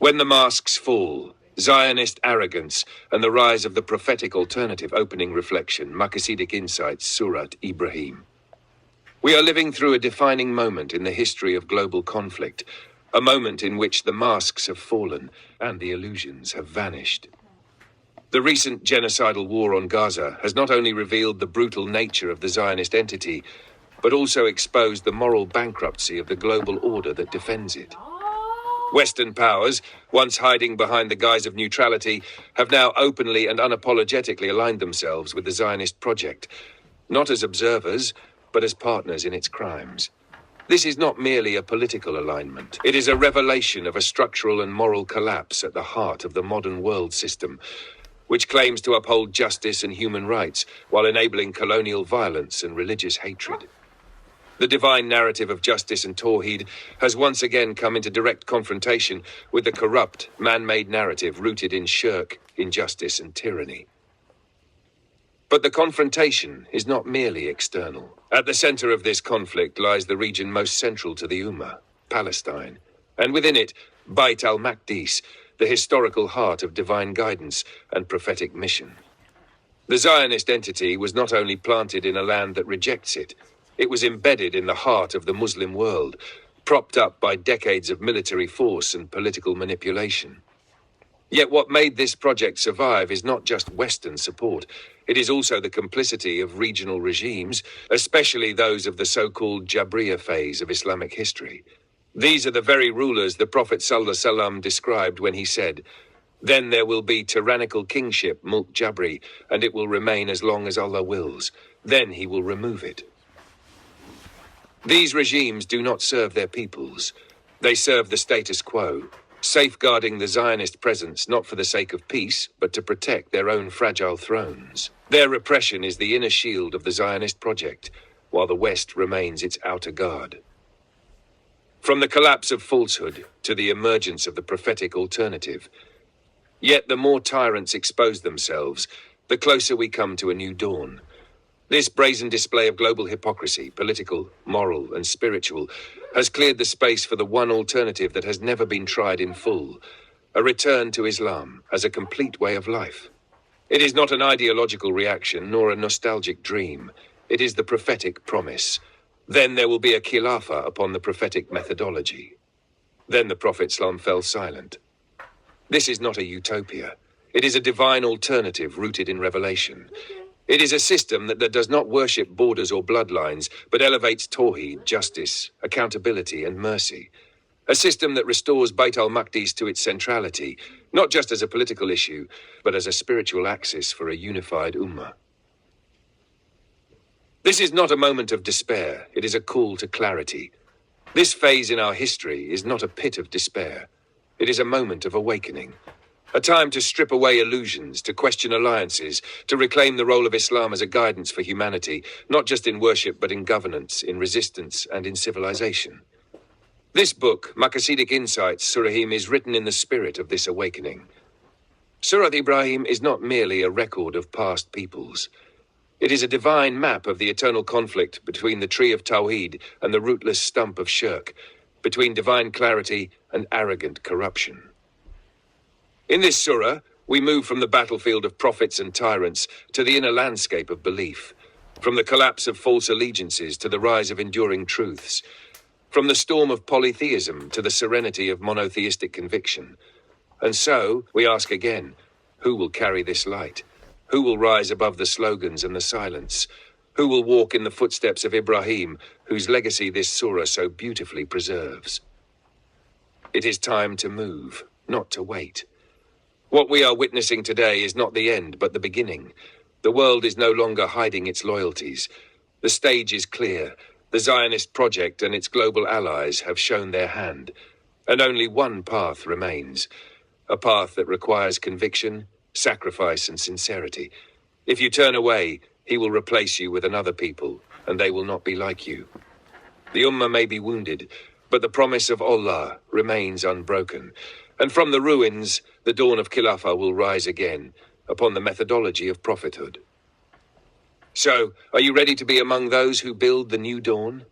When the masks fall, Zionist arrogance, and the rise of the prophetic alternative opening reflection, Maqasidic insights, Surat, Ibrahim. We are living through a defining moment in the history of global conflict, a moment in which the masks have fallen and the illusions have vanished. The recent genocidal war on Gaza has not only revealed the brutal nature of the Zionist entity, but also exposed the moral bankruptcy of the global order that defends it. Western powers, once hiding behind the guise of neutrality, have now openly and unapologetically aligned themselves with the Zionist project, not as observers, but as partners in its crimes. This is not merely a political alignment. It is a revelation of a structural and moral collapse at the heart of the modern world system, which claims to uphold justice and human rights while enabling colonial violence and religious hatred. The divine narrative of justice and Tawheed has once again come into direct confrontation with the corrupt, man-made narrative rooted in shirk, injustice, and tyranny. But the confrontation is not merely external. At the center of this conflict lies the region most central to the Ummah, Palestine, and within it, 𝙀𝙀𝙖𝙞𝙀, the historical heart of divine guidance and prophetic mission. The Zionist entity was not only planted in a land that rejects it, it was embedded in the heart of the Muslim world, propped up by decades of military force and political manipulation. Yet what made this project survive is not just Western support, it is also the complicity of regional regimes, especially those of the so-called Jabriya phase of Islamic history. These are the very rulers the Prophet ﷺ described when he said, "Then there will be tyrannical kingship, Mulk Jabri, and it will remain as long as Allah wills. Then he will remove it." These regimes do not serve their peoples. They serve the status quo, safeguarding the Zionist presence not for the sake of peace, but to protect their own fragile thrones. Their repression is the inner shield of the Zionist project, while the West remains its outer guard. From the collapse of falsehood to the emergence of the prophetic alternative, yet the more tyrants expose themselves, the closer we come to a new dawn. This brazen display of global hypocrisy, political, moral, and spiritual, has cleared the space for the one alternative that has never been tried in full, a return to Islam as a complete way of life. It is not an ideological reaction nor a nostalgic dream. It is the prophetic promise. Then there will be a khilafah upon the prophetic methodology. Then the Prophet ﷺ fell silent. This is not a utopia. It is a divine alternative rooted in revelation. It is a system that does not worship borders or bloodlines, but elevates Tawheed, justice, accountability, and mercy. A system that restores Bayt al-Maqdis to its centrality, not just as a political issue, but as a spiritual axis for a unified Ummah. This is not a moment of despair, it is a call to clarity. This phase in our history is not a pit of despair. It is a moment of awakening. A time to strip away illusions, to question alliances, to reclaim the role of Islam as a guidance for humanity, not just in worship but in governance, in resistance, and in civilization. This book, Maqasidic Insights, Ibrahim, is written in the spirit of this awakening. Surat Ibrahim is not merely a record of past peoples. It is a divine map of the eternal conflict between the tree of Tawheed and the rootless stump of shirk, between divine clarity and arrogant corruption. In this surah, we move from the battlefield of prophets and tyrants to the inner landscape of belief, from the collapse of false allegiances to the rise of enduring truths, from the storm of polytheism to the serenity of monotheistic conviction. And so, we ask again, who will carry this light? Who will rise above the slogans and the silence? Who will walk in the footsteps of Ibrahim, whose legacy this surah so beautifully preserves? It is time to move, not to wait. What we are witnessing today is not the end, but the beginning. The world is no longer hiding its loyalties. The stage is clear. The Zionist project and its global allies have shown their hand. And only one path remains. A path that requires conviction, sacrifice, and sincerity. If you turn away, he will replace you with another people, and they will not be like you. The Ummah may be wounded, but the promise of Allah remains unbroken. And from the ruins, the dawn of Khilafah will rise again, upon the methodology of prophethood. So, are you ready to be among those who build the new dawn?